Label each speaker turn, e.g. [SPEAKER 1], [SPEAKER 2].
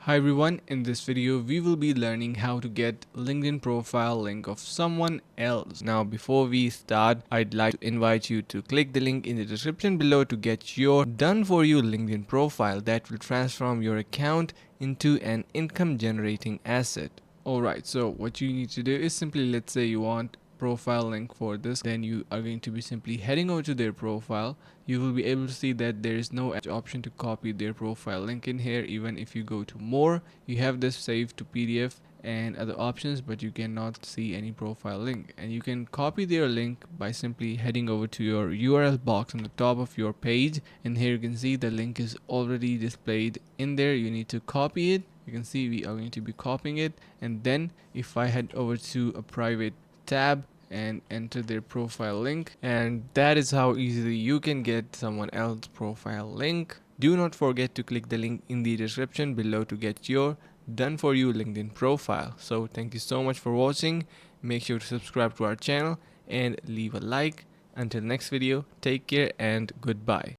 [SPEAKER 1] Hi everyone, in this video we will be learning how to get LinkedIn profile link of someone else. Now before we start, I'd like to invite you to click the link in the description below to get your done for you LinkedIn profile that will transform your account into an income generating asset. Alright, so what you need to do is simply, let's say you want profile link for this, then you are going to be simply heading over to their profile. You will be able to see that there is no option to copy their profile link in here. Even if you go to more, you have this save to PDF and other options, but you cannot see any profile link. And you can copy their link by simply heading over to your URL box on the top of your page, and here you can see the link is already displayed in there. You need to copy it. You can see we are going to be copying it, and then if I head over to a private tab and enter their profile link, and that is how easily you can get someone else's profile link. Do not forget to click the link in the description below to get your done for you LinkedIn profile. So thank you so much for watching. Make sure to subscribe to our channel and leave a like. Until next video, take care and goodbye.